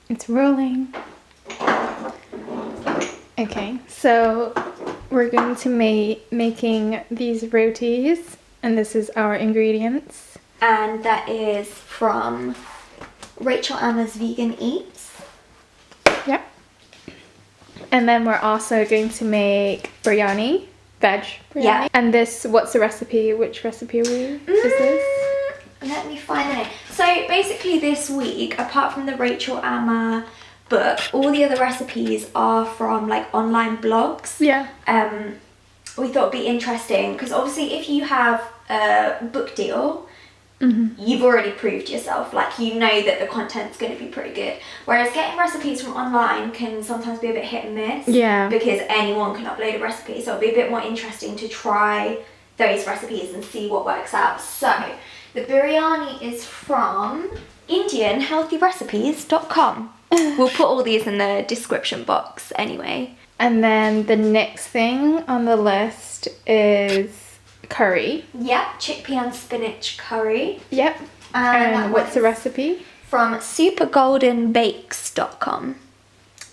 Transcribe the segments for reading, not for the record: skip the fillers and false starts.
It's rolling. Okay, so we're going to making these rotis, and this is our ingredients. And that is from Rachel Anna's Vegan Eats. Yep. And then we're also going to make biryani, veg biryani. Yeah. And this, what's the recipe? Which recipe is this? Let me find the name. So basically this week, apart from the Rachel Amma book, all the other recipes are from like online blogs. Yeah. We thought it'd be interesting because obviously if you have a book deal, you've already proved yourself, like you know that the content's going to be pretty good. Whereas getting recipes from online can sometimes be a bit hit and miss. Yeah. Because anyone can upload a recipe, so it'll be a bit more interesting to try those recipes and see what works out. So the biryani is from IndianHealthyRecipes.com. We'll put all these in the description box anyway. And then the next thing on the list is curry. Yep, chickpea and spinach curry. Yep. And what's the recipe? From supergoldenbakes.com.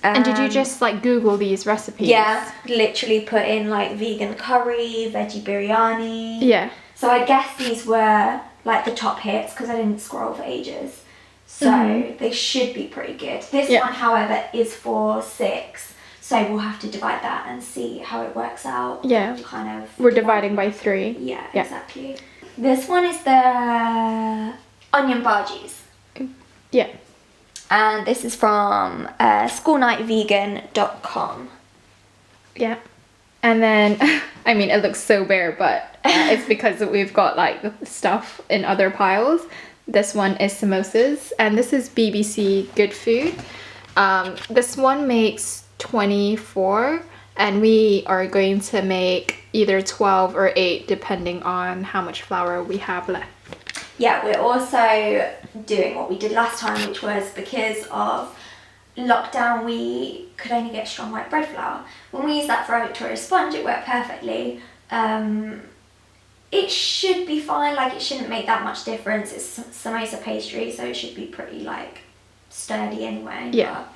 And did you just like Google these recipes? Yeah, literally put in like vegan curry, veggie biryani. Yeah. So I guess these were like the top hits because I didn't scroll for ages. So they should be pretty good. This one, however, is for 6. So we'll have to divide that and see how it works out. Yeah. Kind of. We're dividing by 3. Yeah, exactly. This one is the onion bhajis. Yeah. And this is from schoolnightvegan.com. Yeah. And then, I mean, it looks so bare, but it's because we've got like stuff in other piles. This one is samosas, and this is BBC Good Food. This one makes 24, and we are going to make either 12 or 8 depending on how much flour we have left. Yeah, we're also doing what we did last time, which was because of lockdown we could only get strong white bread flour. When we used that for our Victoria sponge, it worked perfectly. It should be fine, like it shouldn't make that much difference. It's samosa pastry, so it should be pretty like sturdy anyway. Yeah. But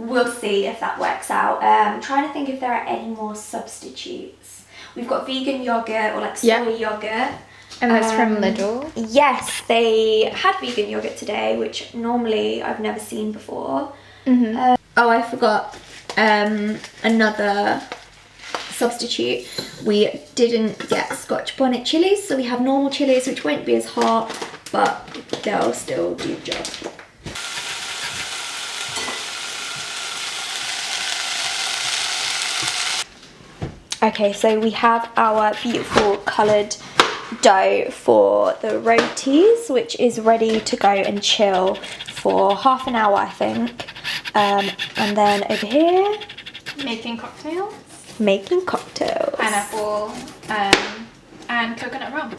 we'll see if that works out. I'm trying to think if there are any more substitutes. We've got vegan yogurt or like soy yogurt. And that's from Lidl. Yes, they had vegan yogurt today, which normally I've never seen before. Oh, I forgot another substitute. We didn't get Scotch bonnet chilies, so we have normal chilies, which won't be as hot, but they'll still do the job. Okay, so we have our beautiful coloured dough for the rotis, which is ready to go and chill for half an hour, I think. And then over here, Making cocktails. Pineapple and coconut rum.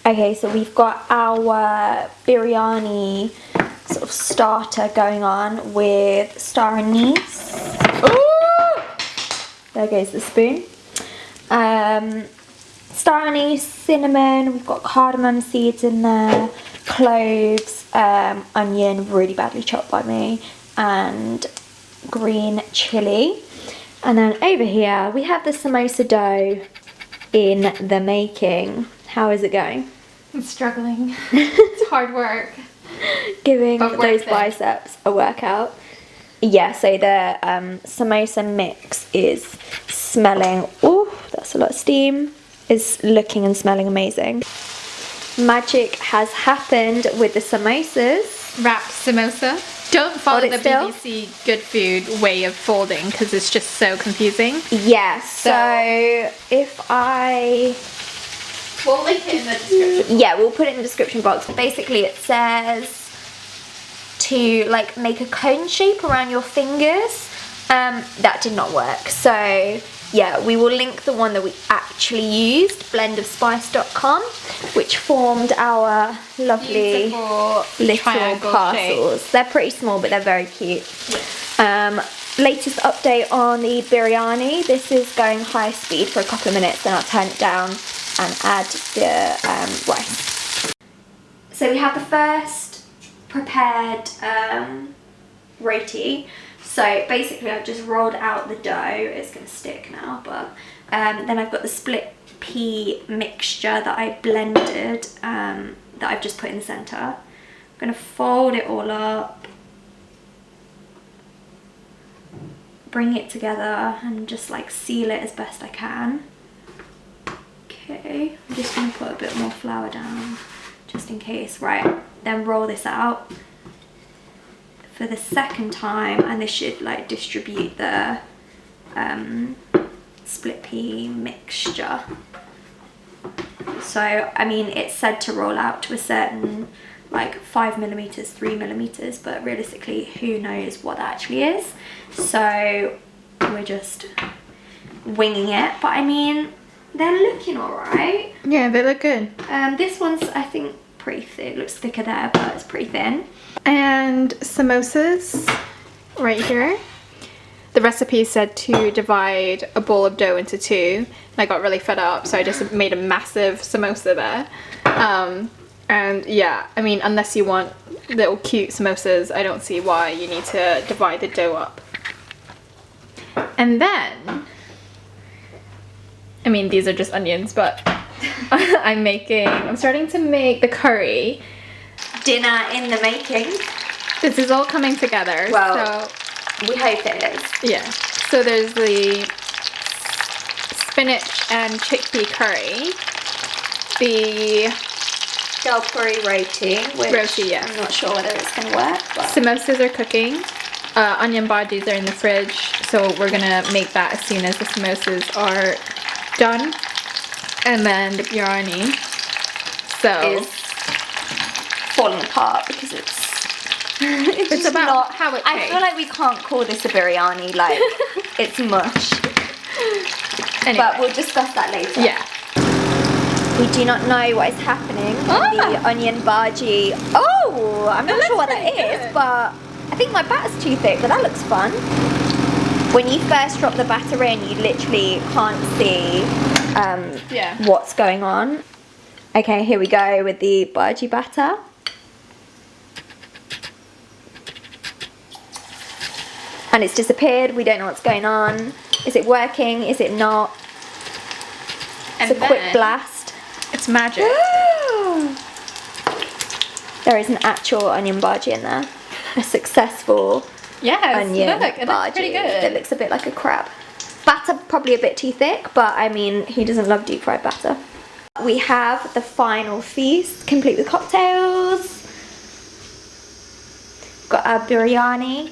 Okay, so we've got our biryani sort of starter going on with star anise. Ooh! There goes the spoon. Star anise, cinnamon, we've got cardamom seeds in there, cloves, onion, really badly chopped by me, and green chilli. And then over here we have the samosa dough in the making. How is it going? I'm struggling. It's hard work. Giving those biceps a workout. Yeah, so the samosa mix is smelling, oh, that's a lot of steam, is looking and smelling amazing. Magic has happened with the samosas. Wrapped samosa. Don't follow the still? BBC Good Food way of folding because it's just so confusing. Yeah, so if I... We'll link it in the description. Yeah, we'll put it in the description box. Basically it says to like make a cone shape around your fingers. That did not work. So yeah, we will link the one that we actually used, blendofspice.com, which formed our lovely little parcels. Shape. They're pretty small, but they're very cute. Yeah. Latest update on the biryani. This is going high speed for a couple of minutes, then I'll turn it down and add the rice. So we have the first prepared roti. So basically I've just rolled out the dough. It's going to stick now, but then I've got the split pea mixture that I blended, that I've just put in the centre. I'm going to fold it all up, bring it together and just like seal it as best I can. Okay, I'm just going to put a bit more flour down just in case. Right, then roll this out for the second time, and this should like distribute the split pea mixture. So I mean, it's said to roll out to a certain like 5mm, 3mm, but realistically who knows what that actually is, so we're just winging it. But I mean, they're looking alright. Yeah, they look good. This one's, I think, pretty thin. It looks thicker there, but it's pretty thin. And samosas right here. The recipe said to divide a bowl of dough into two. And I got really fed up, so I just made a massive samosa there. And yeah, I mean, unless you want little cute samosas, I don't see why you need to divide the dough up. And then, I mean, these are just onions, but I'm starting to make the curry. Dinner in the making. This is all coming together. Well, so, we hope it is. yeah. So there's the spinach and chickpea curry. The Dhalpuri roti, which yeah. I'm not sure whether it's going to work. But Samosas are cooking. Onion bhajis are in the fridge, so we're gonna make that as soon as the samosas are done. And then the biryani. So is falling apart because it's it's about not how it tastes. I feel like we can't call this a biryani, like it's mush. Anyway. But we'll discuss that later. Yeah. We do not know what is happening in the onion bhaji. Oh, I'm not sure what that is, but I think my batter's too thick, but that looks fun. When you first drop the batter in, you literally can't see what's going on. Okay, here we go with the bhaji batter. And it's disappeared. We don't know what's going on. Is it working? Is it not? And it's a quick blast. It's magic. There is an actual onion bhaji in there. A successful onion look, it looks pretty good. It looks a bit like a crab. Batter probably a bit too thick, but I mean, who doesn't love deep fried batter? We have the final feast, complete with cocktails. Got our biryani.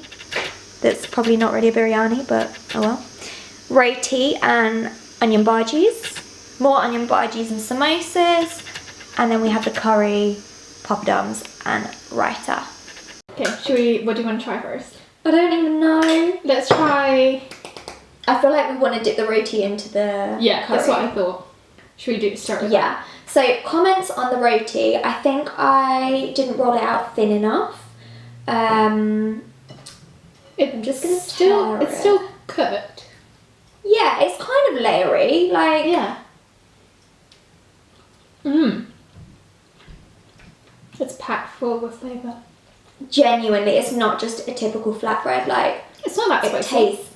That's probably not really a biryani, but oh well. Roti and onion bhajis. More onion bhajis and samosas. And then we have the curry, poppadoms and raita. Okay, what do you want to try first? I don't even know. Let's try... I feel like we want to dip the roti into the curry. That's what I thought. Should we start with that? So, comments on the roti. I think I didn't roll it out thin enough. I'm just going to stir it. It's still cooked. Yeah, it's kind of layery. Like... Yeah. It's packed full with flavour. Genuinely, it's not just a typical flatbread. Like, it's not that spicy. It tastes...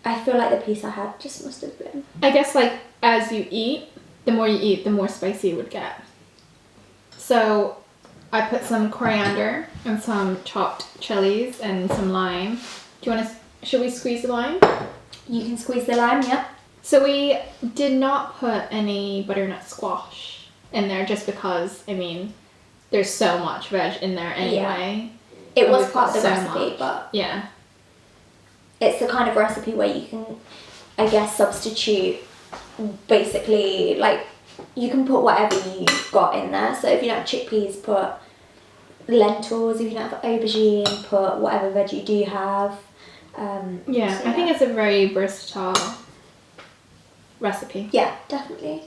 I feel like the piece I had just must have been... I guess, like, as you eat, the more you eat, the more spicy it would get. So, I put some coriander and some chopped chilies and some lime. Do you want to... Should we squeeze the lime? You can squeeze the lime, yep. So we did not put any butternut squash in there just because, I mean, there's so much veg in there anyway. Yeah. It was part of the recipe, but... Yeah. It's the kind of recipe where you can, I guess, substitute basically, like, you can put whatever you've got in there. So if you don't have chickpeas, put lentils. If you don't have aubergine, put whatever veg you do have. Yeah, so I think it's a very versatile recipe. Yeah, definitely.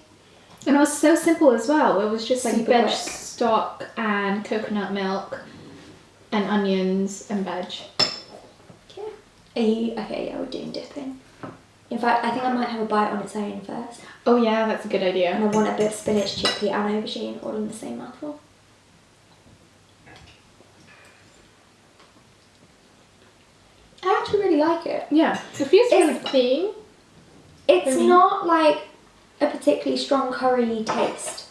And it was so simple as well. It was just like Super veg quick. stock and coconut milk and onions and veg. Okay, yeah, we're doing dipping. In fact, I think I might have a bite on its own first. Oh yeah, that's a good idea. And I want a bit of spinach, chickpea and aubergine all in the same mouthful. I actually really like it. Yeah, it feels kind of clean. It's not like a particularly strong curry taste.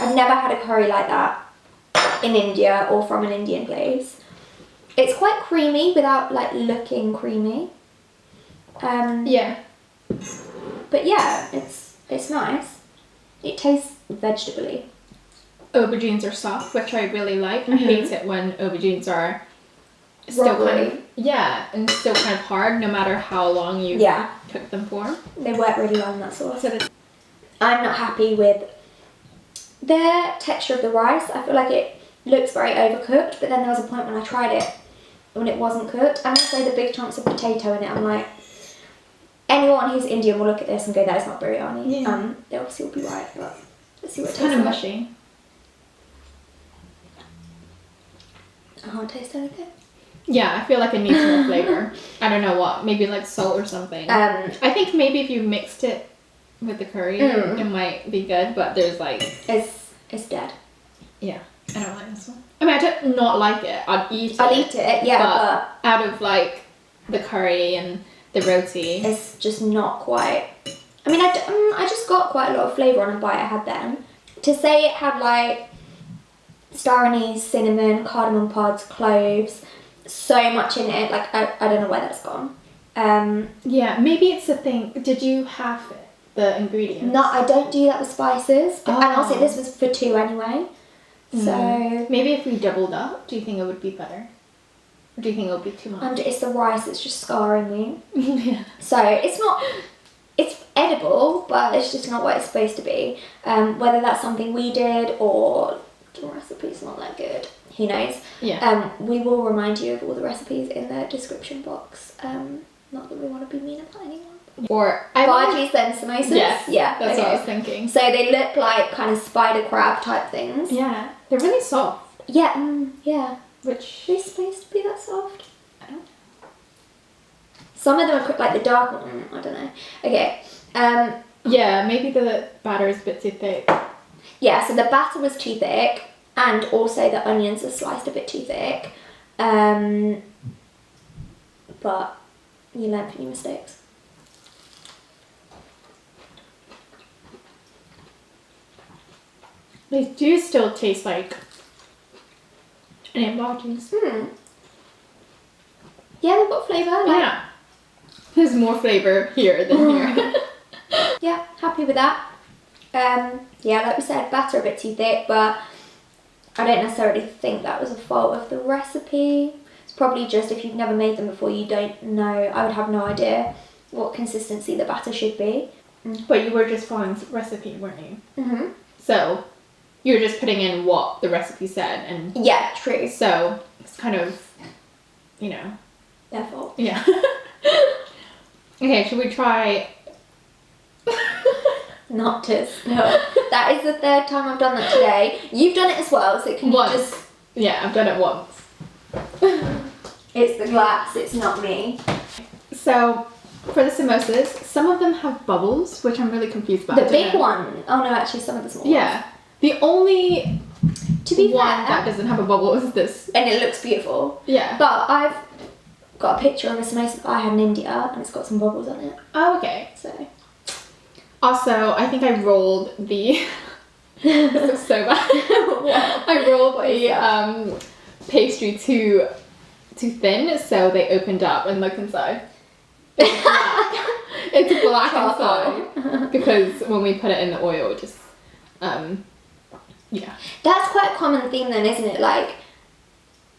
I've never had a curry like that in India or from an Indian place. It's quite creamy without like looking creamy. Yeah. But yeah, it's nice. It tastes vegetable-y. Aubergines are soft, which I really like. I hate it when aubergines are still kind of, and still kind of hard, no matter how long you cook them for. They work really well in that sauce. So I'm not happy with the texture of the rice. I feel like it looks very overcooked, but then there was a point when I tried it when it wasn't cooked. And also the big chunks of potato in it, I'm like, anyone who's Indian will look at this and go, that is not biryani. Yeah. They obviously will be right, but let's see what it tastes kind of like. mushy. I can't taste anything. Yeah, I feel like it needs more flavor. I don't know what, maybe like salt or something. I think maybe if you mixed it with the curry, it might be good, but there's like... It's dead. Yeah, I don't like this one. I mean, I don't not like it. I'd eat it. I'll eat it, yeah, but out of like the curry and the roti, it's just not quite... I mean, I just got quite a lot of flavour on a bite I had then. To say it had like star anise, cinnamon, cardamom pods, cloves, so much in it, like I don't know where that's gone. Yeah, maybe it's a thing. Did you have the ingredients? No, I don't do that with spices. Oh. And also this was for 2 anyway. So maybe if we doubled up, do you think it would be better? Or do you think it would be too much? and it's the rice that's just scarring me. Yeah. So it's edible, but it's just not what it's supposed to be. Whether that's something we did or the recipe's not that good, who knows? Yeah. We will remind you of all the recipes in the description box. Not that we want to be mean about anyone. Or Bhajis then samosas. Yes, Yeah. that's what I was thinking. So they look like kind of spider crab type things. Yeah, they're really soft. Yeah. Yeah. Which Are they supposed to be that soft? I don't know. Some of them are like the dark one. I don't know. Okay. Yeah, maybe the batter is a bit too thick. Yeah. So the batter was too thick, and also the onions are sliced a bit too thick. But you learn from your mistakes. They do still taste like bhajis. Yeah, they've got flavour. Like, Yeah. There's more flavour here than here. yeah, happy with that. Yeah, like we said, batter a bit too thick, but I don't necessarily think that was a fault of the recipe. It's probably just if you've never made them before, you don't know. I would have no idea what consistency the batter should be. But you were just following the recipe, weren't you? Mm-hmm. So you're just putting in what the recipe said, and Yeah, true. so it's kind of, Their fault. yeah. Okay, should we try? Not to spill. That is the 3rd time I've done that today. You've done it as well, so can you Once. just... Yeah, I've done it once. It's the glass, it's not me. So, for the samosas, some of them have bubbles, which I'm really confused about. The big one. Oh no, actually some of the small ones. Yeah. The only To be one fair, that doesn't have a bubble is this. and it looks beautiful. Yeah. But I've got a picture of a samosa that I had in India, and it's got some bubbles on it. Oh, okay. So Also, I think I rolled the... This looks so bad. I rolled the pastry too thin, so they opened up and look inside. It's black. It's black inside because when we put it in the oil, it just yeah. That's quite a common theme then, isn't it? Like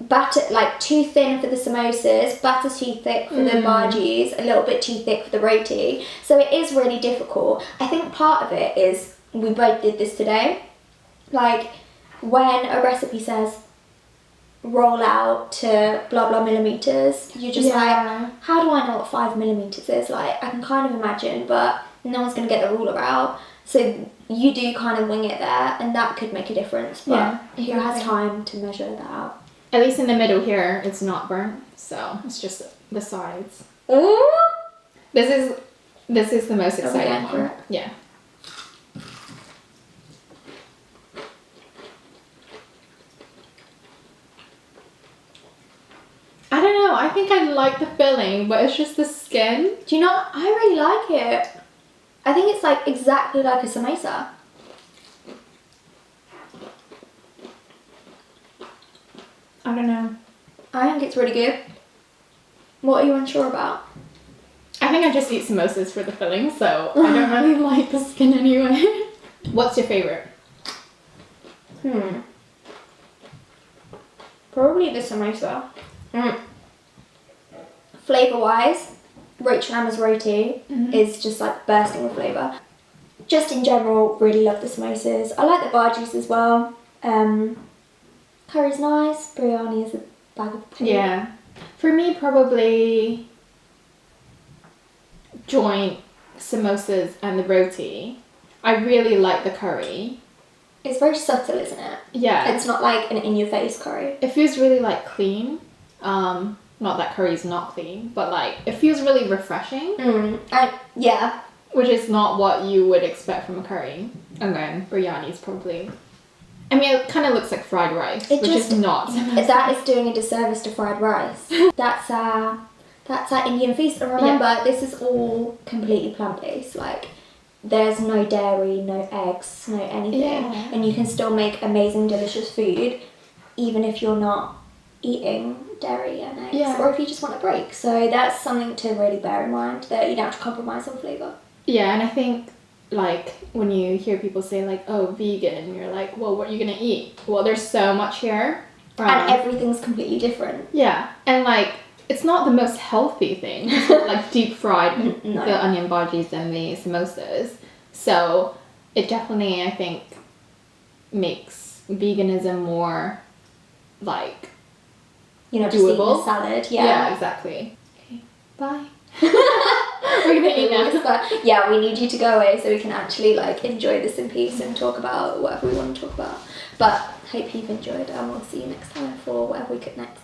batter, like too thin for the samosas, batter too thick for the bhajis, a little bit too thick for the roti. So it is really difficult. I think part of it is we both did this today. Like when a recipe says roll out to blah blah millimeters, you're just like, how do I know what 5 millimeters is? Like I can kind of imagine, but no one's gonna get the ruler out. So you do kind of wing it there, and that could make a difference. But who has time to measure that out? At least in the middle here, it's not burnt, so it's just the sides. Ooh! This is the most exciting going for one. it? Yeah. I don't know. I think I like the filling, but it's just the skin. Do you know, I really like it. I think it's like exactly like a samosa. I don't know. I think it's really good. What are you unsure about? I think I just eat samosas for the filling, so I don't really like the skin anyway. What's your favorite? Probably the samosa. Flavour-wise, Rachel Amma's Roti is just like bursting with flavour. Just in general, really love the samosas. I like the bhajis as well. Curry's nice. Biryani is a bag of food. Yeah. For me, probably joint samosas and the roti. I really like the curry. It's very subtle, isn't it? Yeah. It's not like an in-your-face curry. It feels really like clean. Not that curry is not clean, but like it feels really refreshing. Yeah. Which is not what you would expect from a curry. And then biryani is probably... I mean, it kind of looks like fried rice, which is not. That is doing a disservice to fried rice. That's our Indian feast. And remember, this is all completely plant-based. Like, there's no dairy, no eggs, no anything. Yeah. And you can still make amazing, delicious food, even if you're not eating dairy and eggs. Yeah. Or if you just want a break. So that's something to really bear in mind, that you don't have to compromise on flavour. Yeah, and I think, like, when you hear people say, like, oh, vegan, you're like, well, what are you going to eat? Well, there's so much here. And everything's completely different. Yeah, and, like, it's not the most healthy thing. It's not, like, deep-fried, the onion bhajis and the samosas. So, it definitely, I think, makes veganism more, like, You know, doable. just eating a salad. Yeah, exactly. Okay, bye. We're gonna eat now. Yeah, we need you to go away so we can actually like enjoy this in peace and talk about whatever we want to talk about. But hope you've enjoyed and we'll see you next time for whatever we cook next.